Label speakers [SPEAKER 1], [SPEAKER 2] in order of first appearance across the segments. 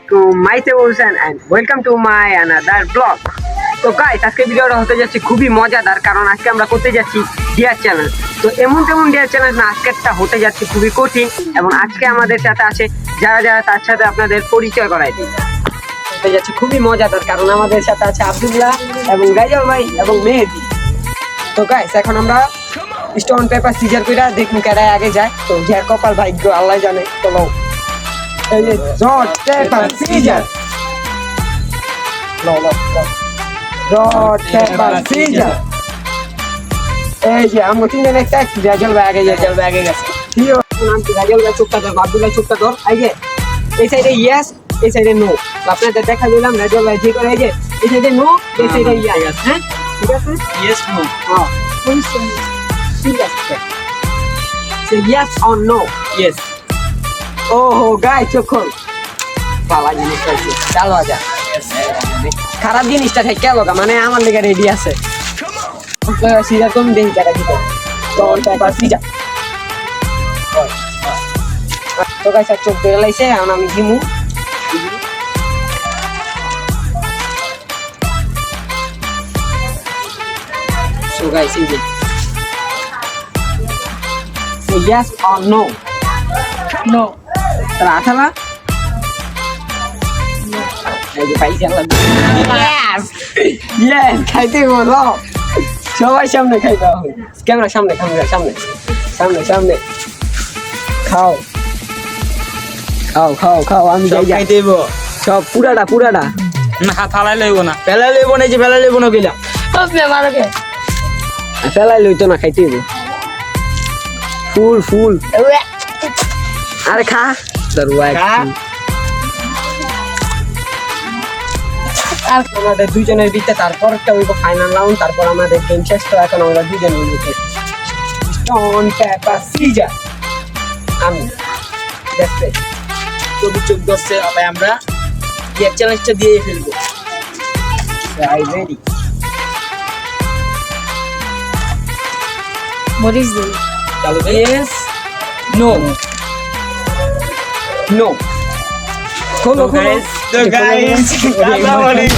[SPEAKER 1] আসসালামাইকুম myself Hossain and welcome to my another blog. তো guys, আজকে ভিডিওটা হতে যাচ্ছে খুবই মজাদার, কারণ আজকে আমরা করতে যাচ্ছি ডিয়ার চ্যালেঞ্জ। তো এমন তেমন ডিয়ার চ্যালেঞ্জ না, আজকেরটা হতে যাচ্ছে খুবই কঠিন, এবং আজকে আমাদের সাথে আছে যারা যারা, তার সাথে আপনাদের পরিচয় করাই দিই। হতে যাচ্ছে খুবই মজাদার, কারণ আমাদের সাথে আছে আব্দুল্লাহ এবং রাইজাল ভাই এবং মেহেদি। তো গাইস, এখন আমরা স্টোন পেপার সিজার কইরা দেখুন কারাই আগে যায়। তো যার কপাল ভাগ্য আল্লাহ জানে। চলো এই যে dot paper scissor, dot paper scissor. এই যে আমরা তিনজন একটা রাজল ভাই আগে যায়, রাজল ভাই আগে গেছে। ঠিক আছে, নাম কি? রাজল ভাই চুপটা ধর, আব্দুল্লাহ চুপটা ধর। এই যে এই সাইডে ইয়েস, এই সাইডে নো। আপনাদের দেখা দিলাম রাজল ভাই ঠিক করে। এই যে এই সাইডে নো, এই সাইডে ইয়েস। হ্যাঁ ঠিক আছে,
[SPEAKER 2] Yes, no.
[SPEAKER 1] হ্যাঁ ঠিক আছে। Say yes or no.
[SPEAKER 2] Yes.
[SPEAKER 1] ওহো গাই চোখল পালা জিনিস পাইছি। চালো যা, খারাপ জিনিসটা থেকে গেল, মানে আমার লেগে রেডি আছে। সিজার তুমি দেখি টাকা দিতে সিজা। তো গাইস চোখ ধরে লাইছে, এখন আমি দিমু। So guys, এই যে say yes or no.
[SPEAKER 2] No.
[SPEAKER 1] তারা আঠালা এই যে পাইছে আল্লাহ। Yes! Yes! খাইতে বলো, সবাই সামনে খাইতে হবে। ক্যামেরা সামনে, ক্যামেরা সামনে, সামনে সামনে। খাও খাও খাও খাও, আমি যাই যাই
[SPEAKER 2] দেব
[SPEAKER 1] সব পুরাটা পুরাটা।
[SPEAKER 2] না, ফালাই লইব না, ফেলাই লইব না, যে ফেলাই লইব না কইলাম।
[SPEAKER 1] ফেলাই লইতো না, খাইতে হইব। ফুল ফুল, আরে খা দরওয়াজ। আর আমাদের দুজনের বিতে তারপর একটা হইব ফাইনাল রাউন্ড, তারপর আমাদের গেম শেষ। তো এখন আমরা দুজন হইব স্টোন পেপার সিজার। আমি দেখতে
[SPEAKER 2] চোখ চোখ ধরছে, আবার আমরা এই চ্যালেঞ্জটা দিয়ে ফেলবো।
[SPEAKER 1] I ready.
[SPEAKER 3] What is this?
[SPEAKER 2] চলো, yes, no.
[SPEAKER 1] নো খোলো খোলো।
[SPEAKER 2] তো গাইস, কাঁচামরিচ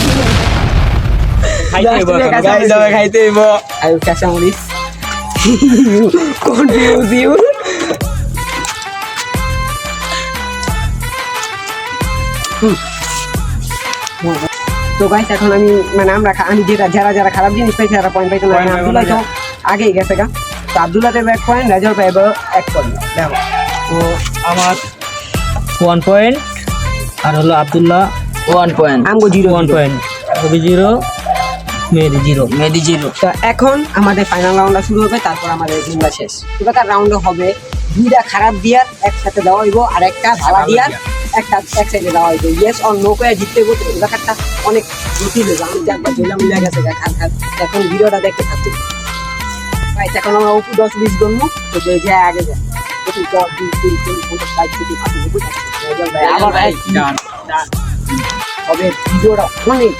[SPEAKER 2] খাইতে হইব, গাইস যাবে খাইতে হইব।
[SPEAKER 1] আই কাঁচামরিচ কনফিউজ ইউ। তো গাইস, এখন আমি মানে আমি যেটা যারা যারা খারাপ জিনিস পাইছে তারা পয়েন্ট পাইতো না। আব্দুল্লাহ তো আগেই গেছে গা। তো আব্দুল্লাহ দেবে 1 পয়েন্ট, রাজল পাইব 1 পয়েন্ট। দেখো
[SPEAKER 2] তো আমার 1 পয়েন্ট, আর হলো আব্দুল্লাহ 1 পয়েন্ট,
[SPEAKER 1] আমগো 0
[SPEAKER 2] পয়েন্ট, রবি 0, মেহেদি 0, মেহেদি 0।
[SPEAKER 1] তো এখন আমাদের ফাইনাল রাউন্ডটা শুরু হবে, তারপর আমাদের গেমটা শেষ। এবার রাউন্ডে হবে দুইটা খারাপ দিয়ার একসাথে দেওয়া হইব, আর একটা ভালো দিয়ার একটা এক সাইডে দেওয়া হইব। ইয়েস অর নো করে জিততে হইব। তো এবার একটা অনেক জটিল হইব। আমি একবার জেলা মিলে গেছে খান খান। এখন ভিডিওটা দেখতে থাকুন গাইস। এখন আমরা উপর 10-20 গণমু। তো যে যে আগে যায় 10, 20, 30, 40, 50, 60, 70, 80, 90 ভাই আবার ভাই হবে ভিডিওটা অনেক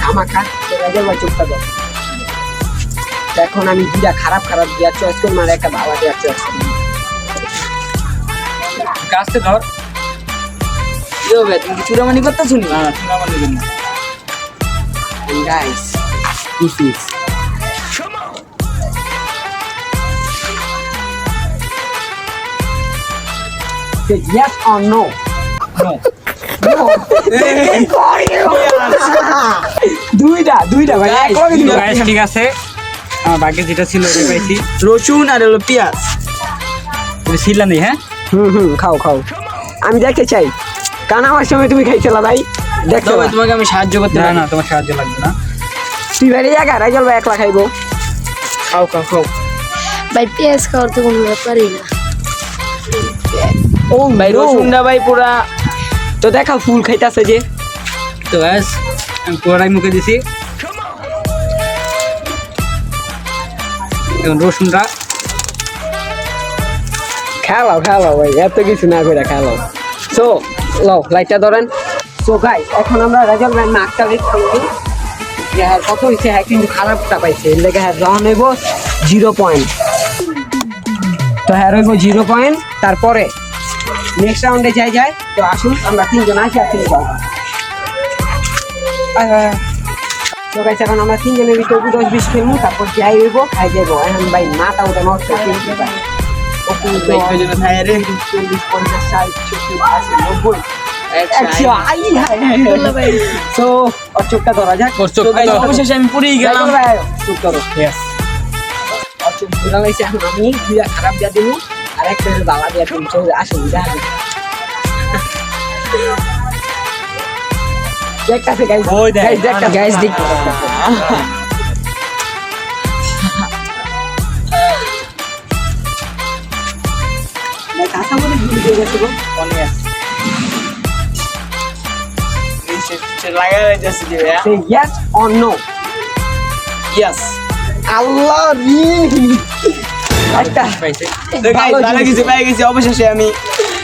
[SPEAKER 1] ধামাকা। তো রাজল ভাই চুপটা দাও। এখন আমি দুইটা খারাপ খারাপ দেওয়ার চয়েস করবো, আর একটা ভালো দেওয়ার চয়েস করবো।
[SPEAKER 2] কাজতে ধর।
[SPEAKER 1] কি হবে, তুমি চুরামানি করতেছো নি?
[SPEAKER 2] না, চুরামানি করব না।
[SPEAKER 1] Guys this is yes or no.
[SPEAKER 2] No.
[SPEAKER 1] No. দুইটা ভাই এক লগে দিবা।
[SPEAKER 2] গাইস ঠিক আছে, আমার ভাগ্যে যেটা ছিল ওটাই পাইছি। রসুন আর হলো পেঁয়াজ এটা ছিল না, হ্যাঁ।
[SPEAKER 1] খাও খাও, আমি দেখতে চাই। কারণ আমার সময় তুমি খাইছিলা ভাই, দেখতে
[SPEAKER 2] তবে
[SPEAKER 1] পাই।
[SPEAKER 2] তোমাকে আমি সাহায্য করতে পারি না, তোমার সাহায্য লাগবে না।
[SPEAKER 1] তুই বাইরে জায়গা রাইজল ভাই একলা খাইবো।
[SPEAKER 2] খাও খাও খাও।
[SPEAKER 3] ভাই পেঁয়াজ খাওয়ার তো কোনো ব্যাপারই না।
[SPEAKER 1] ও
[SPEAKER 2] ভাই রসুনটা ভাই পুরা।
[SPEAKER 1] তো দেখা ফুল খাইতাছে যে।
[SPEAKER 2] তো ব্যাস, আমি পুরাটাই মুখে দিছি। এখন রসুনটা
[SPEAKER 1] খেলাও ভাই, এত কিছু না করে খেলাও। সো লও লাইটটা ধরেন। সো গাইস, এখন আমরা রাজল ভাই নাকটা দেখতে যে হ্যাঁ কত হয়েছে। হ্যাঁ কিন্তু খারাপটা পাইছে, এর লেগে হ্যাঁ রন হইব 0 পয়েন্ট। তো হ্যাঁ রইব 0 পয়েন্ট। তারপরে নেক্সট রাউন্ডে যাই। তো আসুন আমরা তিনজন আসি আর তিনজন তো গাইস এখন আমরা তিনজনের ভিতরে 10-20 খেলবো, তারপর যাই হইব খাই যাবো। এখন ভাই মাথা ওটা নষ্ট করতে ভাই।
[SPEAKER 2] ভাই কয়জন থাকে রে?
[SPEAKER 1] 40, 50, 60, 70, 80, 90, 100, আই হাই হাই। So, ওর চোখটা ধরা যাক।
[SPEAKER 2] ওর চোখ
[SPEAKER 1] So, guys,
[SPEAKER 2] ধরো।
[SPEAKER 1] অবশেষে আমি পুরেই গেলাম। চোখ ধরো।
[SPEAKER 2] Yes.
[SPEAKER 1] ওর চোখ ধরা লাইছে, এখন আমি দুইটা খারাপ দিয়া দিবো, আর একটা বালা দিয়া দিবো। চল, আসুন, দেখেন। দেখতাছে, guys.
[SPEAKER 2] ওই দেখ।
[SPEAKER 1] Guys, দেখতাছে। Guys, দেখতাছে। ভাই, কাঁচা মরিচ গুলি দিয়ে গেছে গো।
[SPEAKER 2] অনেক আছে। সে লাগাই যাচ্ছে যে ভাইয়া।
[SPEAKER 1] Say yes or no.
[SPEAKER 2] Yes.
[SPEAKER 1] আল্লাহ রে। একটা
[SPEAKER 2] পাইছে। তো গাইস ভালো কিছু পেয়ে গেছি অবশেষে আমি।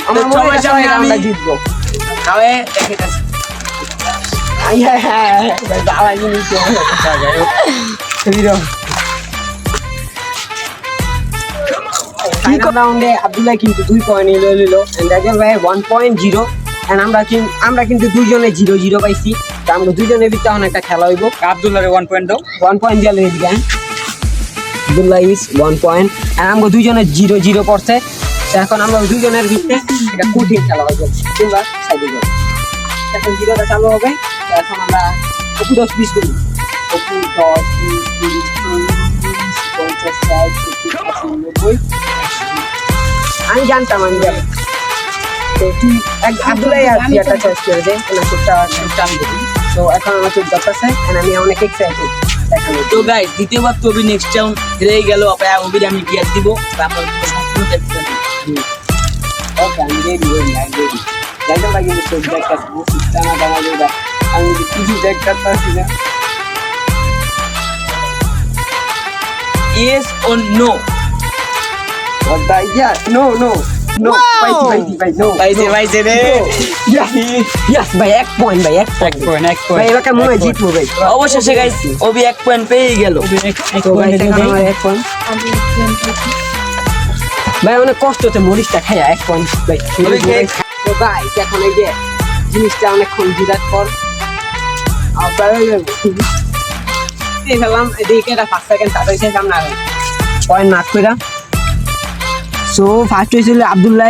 [SPEAKER 1] আমার মনে হয়
[SPEAKER 2] সবার সামনে আমি
[SPEAKER 1] আমরা জিতবো।
[SPEAKER 2] খাওয়ে দেখাইতাছি।
[SPEAKER 1] আই হ্যাঁ হ্যাঁ ভাই বালা জিনিস তো। হিরো। ঠিক রাউন্ডে আব্দুল্লাহ কিন্তু 2 পয়েন্ট নিল এন্ড রাজল ভাই 1.0 এন্ড আমরা কিন্তু দুইজনে 0-0 পাইছি। তো আমরা দুইজনের ভিতরে এখন একটা খেলা হইব।
[SPEAKER 2] আব্দুল্লাহরে 1 পয়েন্ট দাও।
[SPEAKER 1] 1 পয়েন্ট দিয়ে লেগে গেন। আব্দুল্লাহ ইজ 1 পয়েন্ট এন্ড আমরা দুইজনে 0-0 পড়ছে। তো এখন আমরা দুইজনের ভিতরে একটা কঠিন খেলা হইব। তোমরা সাইডে যাও। এখন জিরোটা চালু হবে। তো এখন আমরা 10-20 করি। 10, 20, 30, 40, 50, 60, 70, 80, 90। আমি জানতাম আমি যাবো। তো তুই আব্দুল্লাহ আর তুই একটা চয়েস করে দে। না চুপটা আমি দেবো। তো এখন আমার চুপ দরকার আমি অনেক এক্সাইটেড।
[SPEAKER 2] তো গাইস দ্বিতীয়বার তো অবি নেক্সট রাউন্ড হেরে গেল। আপনারা অবির আমি গিয়ে দিব। তারপর সম্পূর্ণ দেখতে
[SPEAKER 1] ওকে আমি রেডি রেডি জানতাম ভাই কিন্তু চোখ দেখতে টানা টানা দেবা। আমি কিছু দেখতে পাচ্ছি না।
[SPEAKER 2] Yes or no?
[SPEAKER 1] What the yeah no no no পাইছি ভাই no
[SPEAKER 2] পাইছে রে।
[SPEAKER 1] yes ভাই 1 পয়েন্ট ভাই 1
[SPEAKER 2] এক
[SPEAKER 1] পয়েন্ট
[SPEAKER 2] পয়েন্ট
[SPEAKER 1] ভাই এবার মনে হয় জিতবো ভাই।
[SPEAKER 2] অবশেষে গাইস অবি 1 পয়েন্ট পেয়ে গেল।
[SPEAKER 1] তো ভাই এখন আমার 1 পয়েন্ট ভাই অনেক কষ্ট হচ্ছে মরিচটা খাইয়া 1 পয়েন্ট ভাই। তো ভাই এখন এই যে জিনিসটা অনেকক্ষণ জিরাত পর আপনারা দেখলাম এদিকে এটা 5 সেকেন্ড কাটা হয়েছে সামনে আর পয়েন্ট মার্ক কইরা। সো ফার্স্ট হয়েছিল আব্দুল্লাহ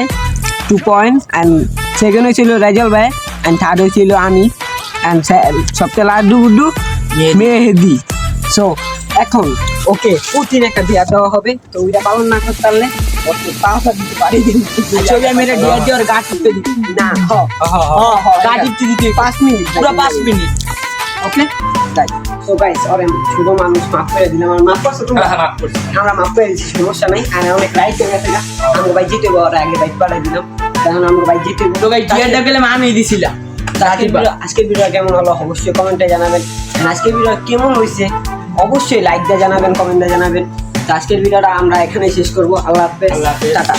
[SPEAKER 1] 2 পয়েন্ট এন্ড সেকেন্ড হয়েছিল রাজল ভাই এন্ড থার্ড হয়েছিল আমি এন্ড সবচেয়ে লাড্ডু গুড্ডু মেহেদি। সো এখন ওকে কঠিন একটা বিয়া দেওয়া হবে। তো ওইটা পালন না করতে পারলে ওকে পাওয়া দিতে পারি
[SPEAKER 2] ছবি আমি এটা দিয়ে দিয়ে ওর গা টিপতে দিই
[SPEAKER 1] না
[SPEAKER 2] গা টিপতে দিতে
[SPEAKER 1] 5 মিনিট
[SPEAKER 2] পুরো 5 মিনিট।
[SPEAKER 1] ওকে তাই। সো গাইস ওরে শুধু মানুষ মাফ করে দিলাম। আমার মাফ করছো তোমরা?
[SPEAKER 2] মাফ করছি।
[SPEAKER 1] আমরা মাফ করে দিচ্ছি, সমস্যা নাই। আর অনেক রাইট হয়ে গেছে গা। আমরা ভাই জিতে ওরা আগে বাইক পাঠাই দিলাম। তখন আমরা ভাই জিতে
[SPEAKER 2] তো গাইস জিয়াটা গেলে আমি দিছিলাম।
[SPEAKER 1] আজকের ভিডিও কেমন হলো অবশ্যই কমেন্টে জানাবেন। আর আজকের ভিডিও কেমন হয়েছে অবশ্যই লাইক দিয়ে জানাবেন, কমেন্টে জানাবেন। তো আজকের ভিডিওটা আমরা এখানেই শেষ করবো। আল্লাহ হাফেজ, টাটা।